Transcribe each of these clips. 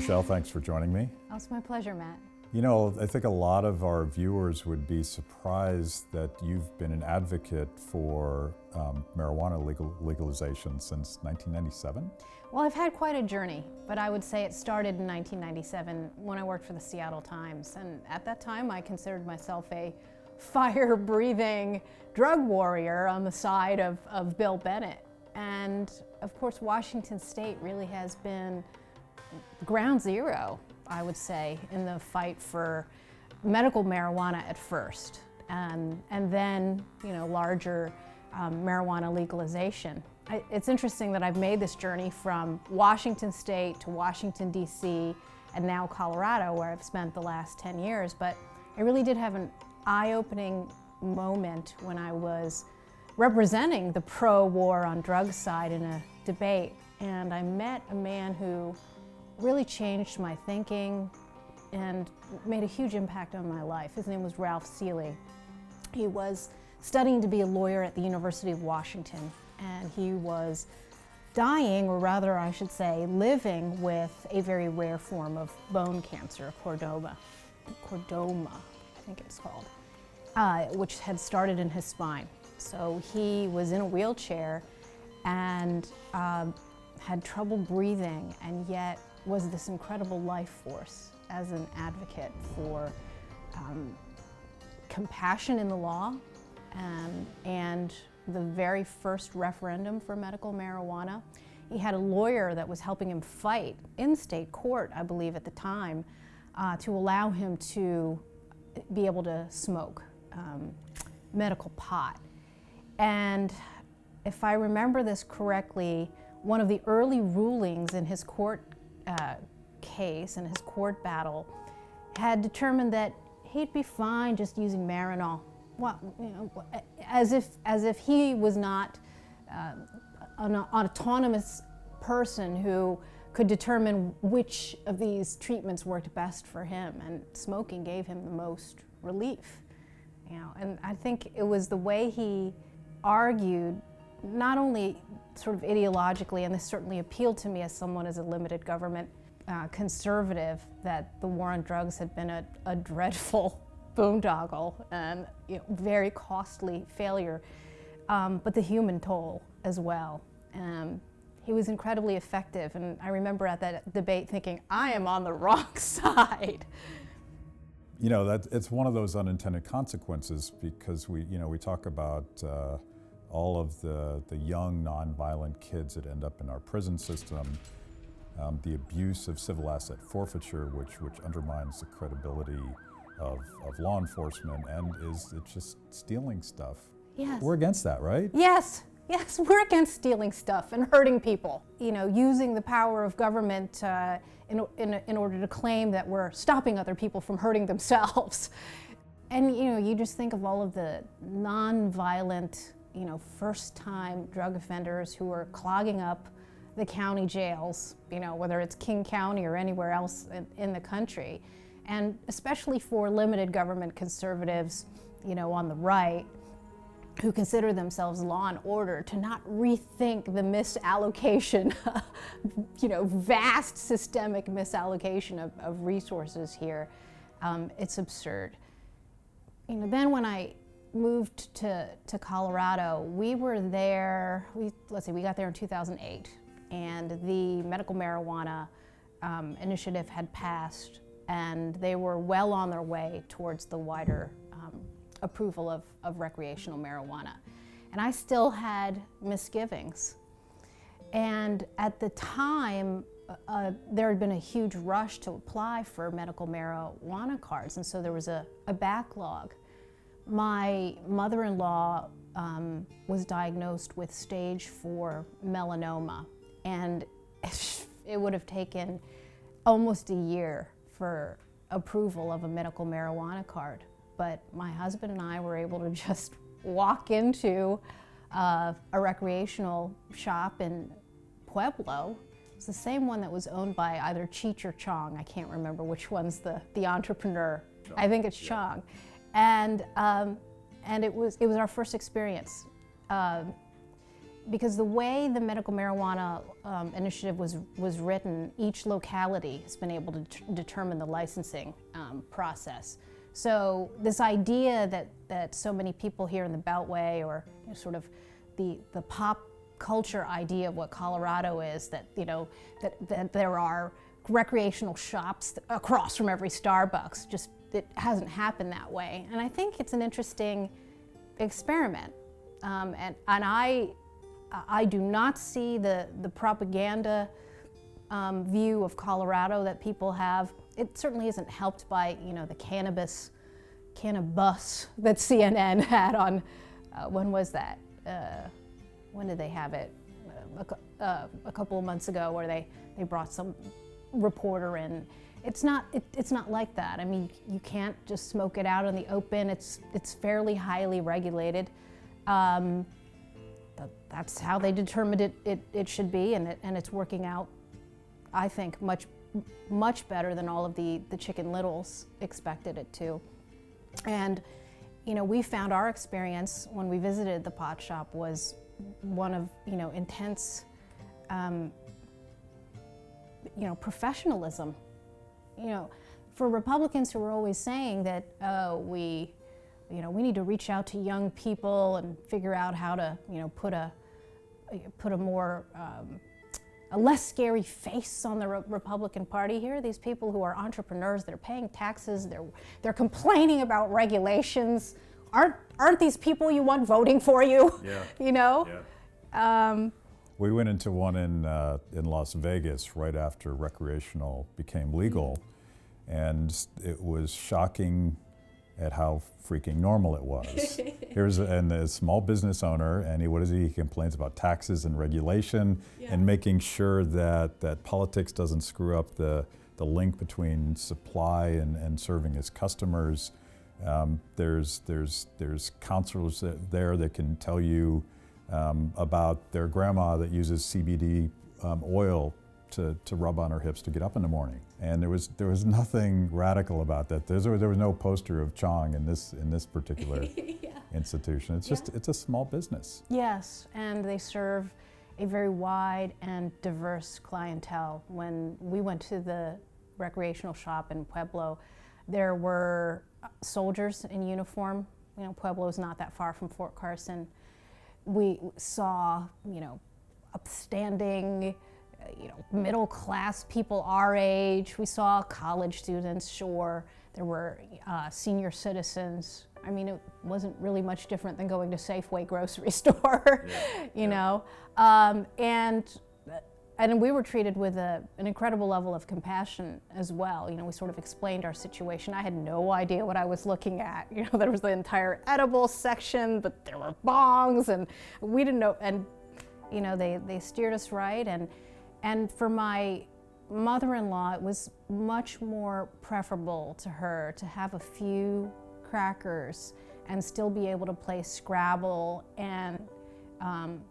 Michelle, thanks for joining me. Oh, it's my pleasure, Matt. You know, I think a lot of our viewers would be surprised that you've been an advocate for marijuana legalization since 1997. Well, I've had quite a journey, but I would say it started in 1997 when I worked for the Seattle Times. And at that time, I considered myself a fire-breathing drug warrior on the side of Bill Bennett. And of course, Washington State really has been ground zero, I would say, in the fight for medical marijuana at first, and then, you know, larger marijuana legalization. It's interesting that I've made this journey from Washington State to Washington, D.C., and now Colorado, where I've spent the last 10 years, but I really did have an eye-opening moment when I was representing the pro-war on drugs side in a debate, and I met a man who really changed my thinking and made a huge impact on my life. His name was Ralph Seeley. He was studying to be a lawyer at the University of Washington, and he was dying, or rather I should say, living with a very rare form of bone cancer, chordoma, I think it's called, which had started in his spine. So he was in a wheelchair and had trouble breathing, and yet was this incredible life force as an advocate for compassion in the law, and the very first referendum for medical marijuana. He had a lawyer that was helping him fight in state court, I believe at the time, to allow him to be able to smoke medical pot. And if I remember this correctly, one of the early rulings in his court case, in his court battle, had determined that he'd be fine just using Marinol. Well, you know, as if he was not an autonomous person who could determine which of these treatments worked best for him, and smoking gave him the most relief. You know, and I think it was the way he argued, not only sort of ideologically, and this certainly appealed to me as someone as a limited government conservative, that the war on drugs had been a dreadful boondoggle and, you know, very costly failure, but the human toll as well. He was incredibly effective, and I remember at that debate thinking, I am on the wrong side. You know, it's one of those unintended consequences, because we talk about all of the young, nonviolent kids that end up in our prison system, the abuse of civil asset forfeiture, which undermines the credibility of law enforcement, and it's just stealing stuff. Yes. We're against that, right? Yes, we're against stealing stuff and hurting people. You know, using the power of government in order to claim that we're stopping other people from hurting themselves. And, you know, you just think of all of the non-violent, you know, first-time drug offenders who are clogging up the county jails, you know, whether it's King County or anywhere else in the country. And especially for limited government conservatives, you know, on the right, who consider themselves law and order, to not rethink the misallocation, you know, vast systemic misallocation of resources here. It's absurd. You know, then when I moved to Colorado, we were there, we got there in 2008, and the medical marijuana initiative had passed, and they were well on their way towards the wider approval of recreational marijuana. And I still had misgivings. And at the time, there had been a huge rush to apply for medical marijuana cards, and so there was a backlog. My mother-in-law was diagnosed with stage 4 melanoma, and it would have taken almost a year for approval of a medical marijuana card. But my husband and I were able to just walk into a recreational shop in Pueblo. It's the same one that was owned by either Cheech or Chong. I can't remember which one's the entrepreneur. Chong. I think it's Chong. And it was our first experience. because the way the medical marijuana initiative was written, each locality has been able to determine the licensing process. So this idea that so many people here in the Beltway, or sort of the pop culture idea of what Colorado is, that that there are recreational shops across from every Starbucks, just it hasn't happened that way. And I think it's an interesting experiment. And I do not see the propaganda view of Colorado that people have. It certainly isn't helped by the cannabis that CNN had on, when was that? When did they have it? A couple of months ago, where they brought some reporter in. It's not like that. I mean, you can't just smoke it out in the open. It's fairly highly regulated. That's how they determined it should be, and it's working out, I think, much better than all of the Chicken Littles expected it to. And we found our experience when we visited the pot shop was one of intense professionalism. For Republicans who are always saying that we need to reach out to young people and figure out how to put a more a less scary face on the Republican Party. Here are these people who are entrepreneurs, they're paying taxes, they're complaining about regulations. Aren't these people you want voting for you? Yeah. Yeah. We went into one in Las Vegas right after recreational became legal, and it was shocking at how freaking normal it was. Here's a small business owner, and he complains about taxes and regulation, and making sure that politics doesn't screw up the link between supply and serving his customers. There's counselors there that can tell you about their grandma that uses CBD oil to rub on her hips to get up in the morning, and there was nothing radical about that. There was no poster of Chong in this particular institution. It's just it's a small business. Yes, and they serve a very wide and diverse clientele. When we went to the recreational shop in Pueblo, there were soldiers in uniform. Pueblo is not that far from Fort Carson. We saw upstanding middle class people our age. We saw college students, sure. There were senior citizens. I mean, it wasn't really much different than going to Safeway grocery store, and we were treated with an incredible level of compassion as well. We sort of explained our situation. I had no idea what I was looking at. There was the entire edible section, but there were bongs, and we didn't know. And they steered us right. And for my mother-in-law, it was much more preferable to her to have a few crackers and still be able to play Scrabble and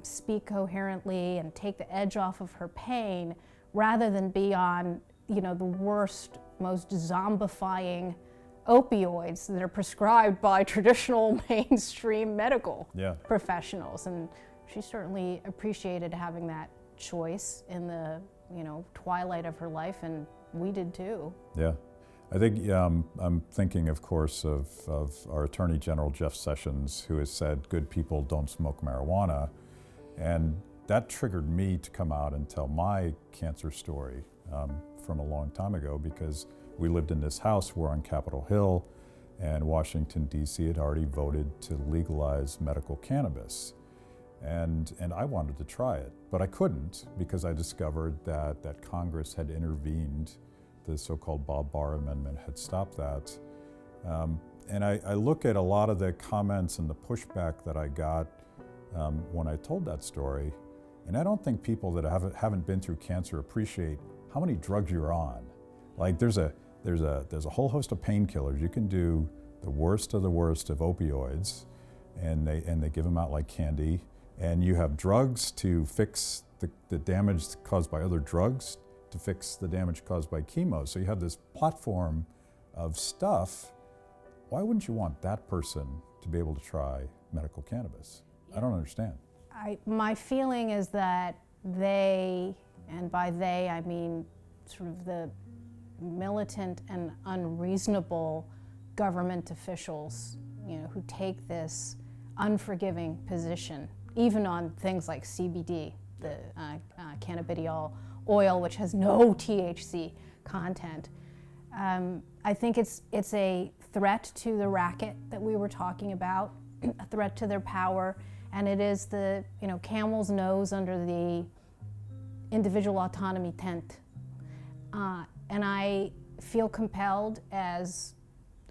speak coherently and take the edge off of her pain, rather than be on the worst, most zombifying opioids that are prescribed by traditional mainstream medical professionals. And she certainly appreciated having that choice in the twilight of her life, and we did too. Yeah, I think I'm thinking, of course, of our Attorney General Jeff Sessions, who has said good people don't smoke marijuana, and that triggered me to come out and tell my cancer story from a long time ago, because we lived in this house. We're on Capitol Hill, and Washington D.C. had already voted to legalize medical cannabis. And I wanted to try it, but I couldn't, because I discovered that Congress had intervened. The so-called Bob Barr Amendment had stopped that. And I look at a lot of the comments and the pushback that I got when I told that story, and I don't think people that haven't been through cancer appreciate how many drugs you're on. Like there's a whole host of painkillers. You can do the worst of opioids, and they give them out like candy. And you have drugs to fix the damage caused by other drugs, to fix the damage caused by chemo. So you have this platform of stuff. Why wouldn't you want that person to be able to try medical cannabis? I don't understand. My feeling is that they, and by they I mean sort of the militant and unreasonable government officials, who take this unforgiving position, even on things like CBD, the cannabidiol oil, which has no THC content. I think it's a threat to the racket that we were talking about, a threat to their power, and it is the camel's nose under the individual autonomy tent. And I feel compelled as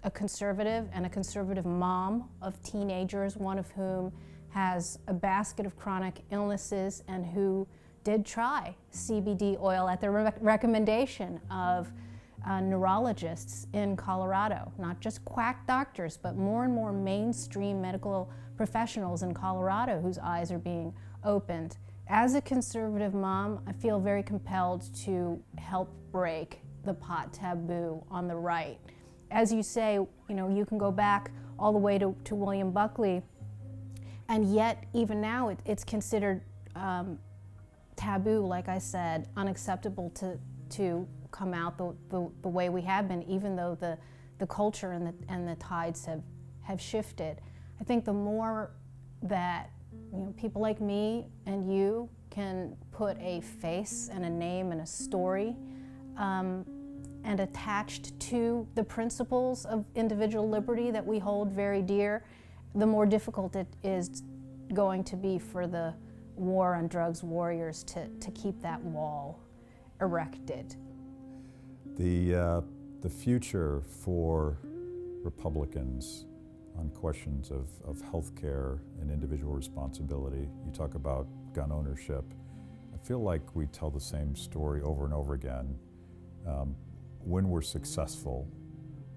a conservative and a conservative mom of teenagers, one of whom has a basket of chronic illnesses and who did try CBD oil at the recommendation of neurologists in Colorado, not just quack doctors, but more and more mainstream medical professionals in Colorado whose eyes are being opened. As a conservative mom, I feel very compelled to help break the pot taboo on the right. As you say, you can go back all the way to William Buckley, and yet even now it's considered taboo, like I said, unacceptable to come out the way we have been, even though the culture and the tides have shifted. I think the more that people like me and you can put a face and a name and a story and attached to the principles of individual liberty that we hold very dear, the more difficult it is going to be for the war on drugs warriors to keep that wall erected. The future for Republicans on questions of health care and individual responsibility, you talk about gun ownership, I feel like we tell the same story over and over again. When we're successful,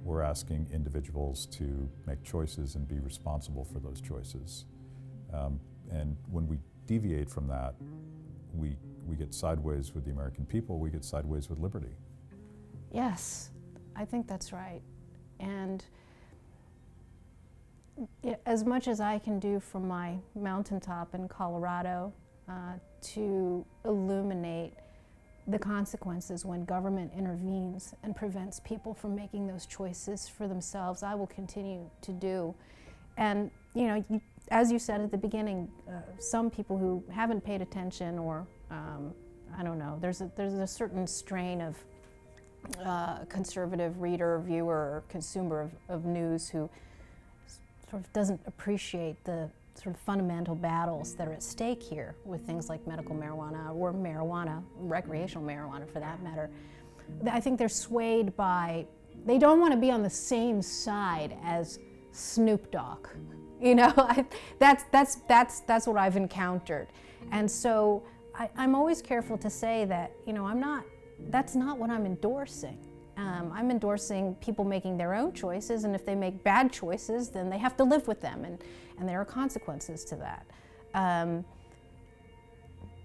we're asking individuals to make choices and be responsible for those choices. And when we deviate from that, we get sideways with the American people, we get sideways with liberty. Yes, I think that's right. And as much as I can do from my mountaintop in Colorado to illuminate the consequences when government intervenes and prevents people from making those choices for themselves, I will continue to do. And as you said at the beginning, some people who haven't paid attention, or I don't know, there's a certain strain of conservative reader, viewer, or consumer of news who sort of doesn't appreciate the sort of fundamental battles that are at stake here with things like medical marijuana, or marijuana, recreational marijuana for that matter. I think they're swayed by, they don't want to be on the same side as Snoop Dogg. That's what I've encountered. And so I'm always careful to say that, that's not what I'm endorsing. I'm endorsing people making their own choices, and if they make bad choices, then they have to live with them, and there are consequences to that.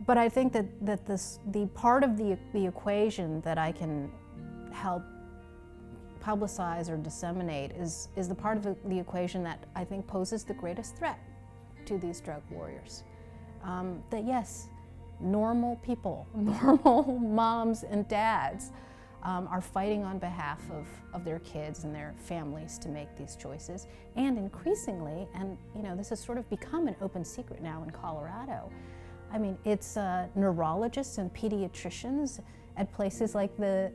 But I think that the part of the equation that I can help publicize or disseminate is the part of the equation that I think poses the greatest threat to these drug warriors. That yes, normal people, normal moms and dads are fighting on behalf of their kids and their families to make these choices. And increasingly, and this has sort of become an open secret now in Colorado, I mean, it's neurologists and pediatricians at places like the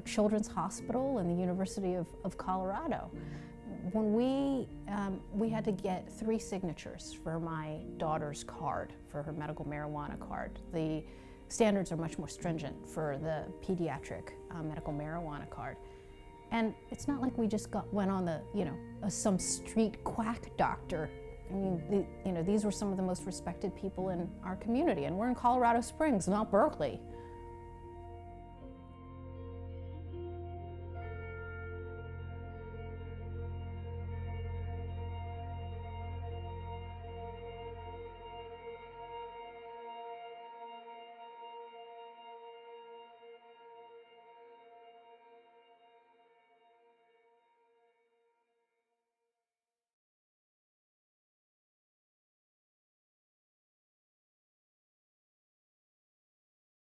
Children's Hospital and the University of Colorado. When we had to get 3 signatures for my daughter's card, for her medical marijuana card. The standards are much more stringent for the pediatric medical marijuana card. And it's not like we just went on the, some street quack doctor. I mean, these were some of the most respected people in our community, and we're in Colorado Springs, not Berkeley.